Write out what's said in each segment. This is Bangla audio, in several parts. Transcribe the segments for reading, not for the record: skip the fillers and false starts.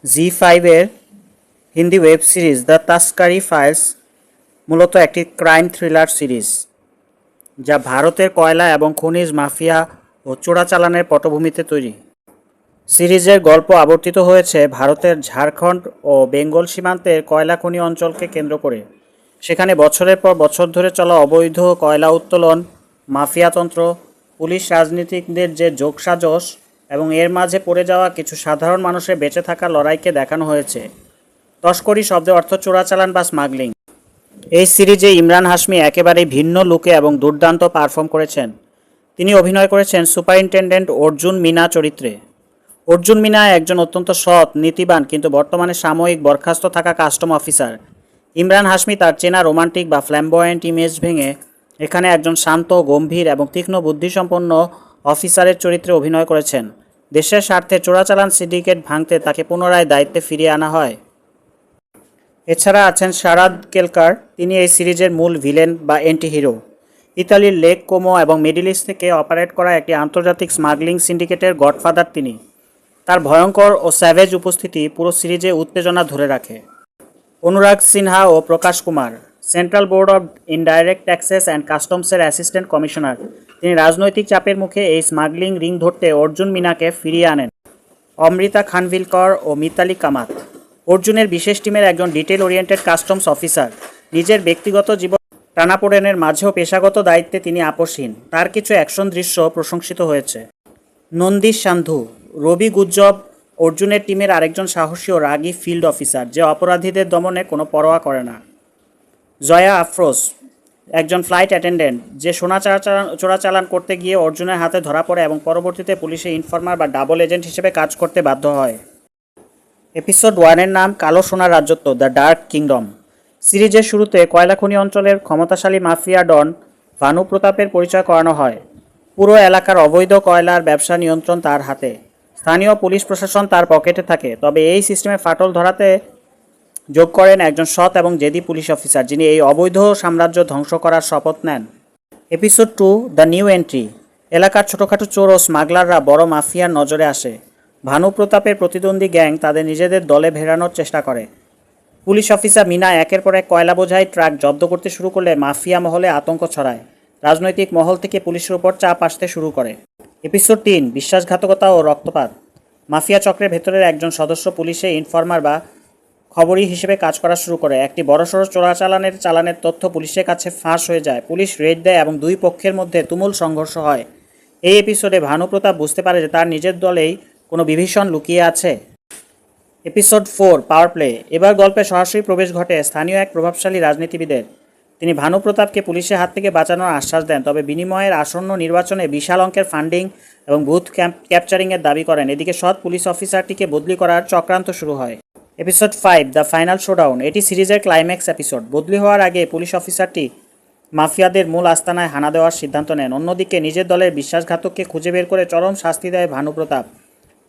জি5-এর Hindi web series the Taskari files মূলত একটি ক্রাইম থ্রিলার সিরিজ যা ভারতের কয়লা এবং খনিজ মাফিয়া ও চোরাচালানের পটভূমিতে তৈরি। সিরিজের গল্প আবর্তিত হয়েছে ভারতের ঝাড়খণ্ড ও বেঙ্গল সীমান্তের কয়লা খনি অঞ্চলকে কেন্দ্র করে। সেখানে বছরের পর বছর ধরে চলা অবৈধ কয়লা উত্তোলন, মাফিয়াতন্ত্র, পুলিশ রাজনীতিকদের যে যোগসাজশ এবং এর মাঝে পড়ে যাওয়া কিছু সাধারণ মানুষের বেঁচে থাকার লড়াইকে দেখানো হয়েছে। তস্করি শব্দের অর্থ চোরাচালান বা স্মাগলিং। এই সিরিজে ইমরান হাশমি একেবারেই ভিন্ন লুকে এবং দুর্দান্ত পারফর্ম করেছেন। তিনি অভিনয় করেছেন সুপারিনটেনডেন্ট অর্জুন মিনা চরিত্রে। অর্জুন মিনা একজন অত্যন্ত সৎ, নীতিবান কিন্তু বর্তমানে সাময়িক বরখাস্ত থাকা কাস্টম অফিসার। ইমরান হাশমি তার চেনা রোমান্টিক বা ফ্ল্যাম্বয়েন্ট ইমেজ ভেঙে এখানে একজন শান্ত, গম্ভীর এবং তীক্ষ্ণ বুদ্ধিসম্পন্ন অফিসারের চরিত্রে অভিনয় করেছেন। দেশের স্বার্থে চোরাচালান সিন্ডিকেট ভাঙতে তাকে পুনরায় দায়িত্বে ফিরিয়ে আনা হয়। এছাড়া আছেন শারাদ কেলকার, তিনি এই সিরিজের মূল ভিলেন বা অ্যান্টি হিরো। ইতালির লেক কোমো এবং মিডল ইস্ট থেকে অপারেট করা একটি আন্তর্জাতিক স্মাগলিং সিন্ডিকেটের গডফাদার তিনি। তার ভয়ঙ্কর ও স্যাভেজ উপস্থিতি পুরো সিরিজে উত্তেজনা ধরে রাখে। অনুরাগ সিনহা ও Prakash Kumar, central board of indirect taxes and কাস্টমসের অ্যাসিস্ট্যান্ট কমিশনার, তিনি রাজনৈতিক চাপের মুখে এই স্মাগলিং রিং ধরতে অর্জুন মিনাকে ফিরিয়ে আনেন। অমৃতা খানভিলকর ও মিতালি কামাত, অর্জুনের বিশেষ টিমের একজন ডিটেল ওরিয়েন্টেড কাস্টমস অফিসার। নিজের ব্যক্তিগত জীবন টানাপোড়েনের মাঝেও পেশাগত দায়িত্বে তিনি আপোষহীন। তার কিছু অ্যাকশন দৃশ্য প্রশংসিত হয়েছে। নন্দীশ সান্ধু, রবি গুজ্জব, অর্জুনের টিমের আরেকজন সাহসী ও রাগী ফিল্ড অফিসার যে অপরাধীদের দমনে কোনো পরোয়া করে না। জয়া আফরোজ, একজন ফ্লাইট অ্যাটেন্ডেন্ট যে সোনা চোরাচালান করতে গিয়ে অর্জুনের হাতে ধরা পড়ে এবং পরবর্তীতে পুলিশে ইনফর্মার বা ডাবল এজেন্ট হিসেবে কাজ করতে বাধ্য হয়। এপিসোড 1-এর নাম কালো সোনার রাজত্ব, দ্য ডার্ক কিংডম। সিরিজের শুরুতে কয়লা খনি অঞ্চলের ক্ষমতাশালী মাফিয়া ডন ভানু প্রতাপের পরিচয় করানো হয়। পুরো এলাকার অবৈধ কয়লার ব্যবসা নিয়ন্ত্রণ তার হাতে। স্থানীয় পুলিশ প্রশাসন তার পকেটে থাকে। তবে এই সিস্টেমে ফাটল ধরাতে যোগ করেন একজন সৎ এবং জেদি পুলিশ অফিসার, যিনি এই অবৈধ সাম্রাজ্য ধ্বংস করার শপথ নেন। Episode 2, the new entry. এলাকার ছোটোখাটো চোর ও স্মাগলাররা বড় মাফিয়ার নজরে আসে। ভানু প্রতাপের প্রতিদ্বন্দ্বী গ্যাং তাদের নিজেদের দলে ভেড়ানোর চেষ্টা করে। পুলিশ অফিসার মিনা একের পর এক কয়লা বোঝাই ট্রাক জব্দ করতে শুরু করলে মাফিয়া মহলে আতঙ্ক ছড়ায়। রাজনৈতিক মহল থেকে পুলিশের উপর চাপ আসতে শুরু করে। এপিসোড 3, বিশ্বাসঘাতকতা ও রক্তপাত। মাফিয়া চক্রের ভেতরের একজন সদস্য পুলিশে ইনফর্মার বা খবরই হিসেবে কাজ করা শুরু করে। একটি বড়সড় চালানের তথ্য পুলিশের কাছে ফাঁস হয়ে যায়। পুলিশ রেড দেয় এবং দুই পক্ষের মধ্যে তুমুল সংঘর্ষ হয়। এই এপিসোডে ভানু প্রতাপ বুঝতে পারে যে তার নিজের দলেই কোনো বিভীষণ লুকিয়ে আছে। Episode 4, power play. এবার গল্পে সরাসরি প্রবেশ ঘটে স্থানীয় এক প্রভাবশালী রাজনীতিবিদের। তিনি ভানু প্রতাপকে পুলিশের হাত থেকে বাঁচানোর আশ্বাস দেন, তবে বিনিময়ের আসন্ন নির্বাচনে বিশাল অঙ্কের ফান্ডিং এবং বুথ ক্যাপচারিংয়ের দাবি করেন। এদিকে সৎ পুলিশ অফিসারটিকে বদলি করার চক্রান্ত শুরু হয়। Episode 5, the final showdown. এটি সিরিজের ক্লাইম্যাক্স এপিসোড। বদলি হওয়ার আগে পুলিশ অফিসারটি মাফিয়াদের মূল আস্তানায় হানা দেওয়ার সিদ্ধান্ত নেন। অন্যদিকে নিজের দলের বিশ্বাসঘাতককে খুঁজে বের করে চরম শাস্তি দেয় ভানু প্রতাপ।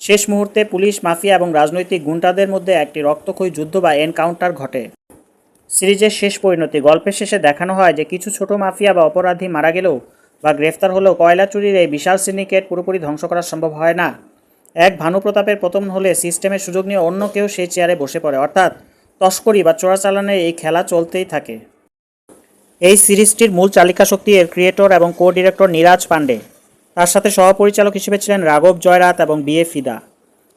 শেষ মুহূর্তে পুলিশ, মাফিয়া এবং রাজনৈতিক গুন্ডাদের মধ্যে একটি রক্তক্ষয়ী যুদ্ধ বা এনকাউন্টার ঘটে। সিরিজের শেষ পরিণতি। গল্পের শেষে দেখানো হয় যে কিছু ছোট মাফিয়া বা অপরাধী মারা গেলেও বা গ্রেফতার হলেও কয়লা চুরির এই বিশাল সিন্ডিকেট পুরোপুরি ধ্বংস করা সম্ভব হয় না। এক ভানু প্রতাপের পতন হলে সিস্টেমের সুযোগ নিয়ে অন্য কেউ সেই চেয়ারে বসে পড়ে, অর্থাৎ তস্করি বা চোরাচালানের এই খেলা চলতেই থাকে। এই সিরিজটির মূল চালিকা শক্তি এর ক্রিয়েটর এবং কো ডিরেক্টর নীরাজ পান্ডে। তার সাথে সহপরিচালক হিসেবে ছিলেন রাঘব জয়রাত এবং বিএ ফিদা।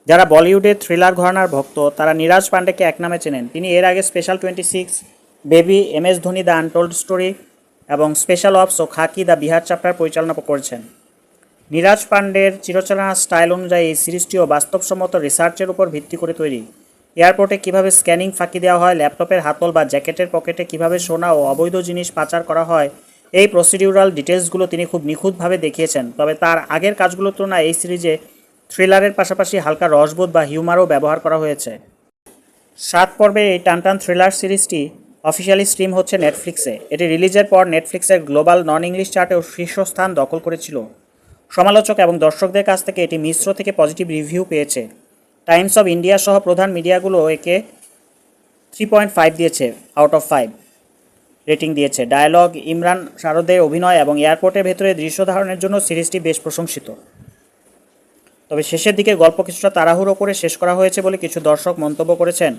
যারা বলিউডের থ্রিলার ঘরানার ভক্ত তারা নীরাজ পান্ডেকে একনামে চেনেন। তিনি এর আগে special 26, baby, MS Dhoni the untold story এবং স্পেশাল অপস ও খাকি দ্য বিহার চ্যাপ্টার পরিচালনা করেছেন। নীরাজ পান্ডের চিরচেনা স্টাইল অনুযায়ী এই সিরিজটিও বাস্তবসম্মত রিসার্চের উপর ভিত্তি করে তৈরি। এয়ারপোর্টে কীভাবে স্ক্যানিং ফাঁকি দেওয়া হয়, ল্যাপটপের হাতল বা জ্যাকেটের পকেটে কীভাবে সোনা ও অবৈধ জিনিস পাচার করা হয়, এই প্রসিডিউরাল ডিটেলসগুলো তিনি খুব নিখুঁতভাবে দেখিয়েছেন। তবে তার আগের কাজগুলোর তুলনায় এই সিরিজে থ্রিলারের পাশাপাশি হালকা রসবোধ বা হিউমারও ব্যবহার করা হয়েছে। 7 পর্বের এই টানটান থ্রিলার সিরিজটি অফিসিয়ালি স্ট্রিম হচ্ছে নেটফ্লিক্সে। এটি রিলিজের পর নেটফ্লিক্সের গ্লোবাল নন ইংলিশ চার্টেও শীর্ষস্থান দখল করেছিল। সমালোচক এবং দর্শকদের কাছ থেকে এটি মিশ্র থেকে পজিটিভ রিভিউ পেয়েছে। টাইমস অফ ইন্ডিয়া সহ প্রধান মিডিয়াগুলো একে 3.5 দিয়েছে আউট অফ 5 রেটিং দিয়েছে। ডায়ালগ, ইমরান শারদের অভিনয় এবং এয়ারপোর্টের ভেতরে দৃশ্য ধারণের জন্য সিরিজটি বেশ প্রশংসিত। তবে শেষের দিকে গল্প কিছুটা তাড়াহুড়ো করে শেষ করা হয়েছে বলে কিছু দর্শক মন্তব্য করেছেন।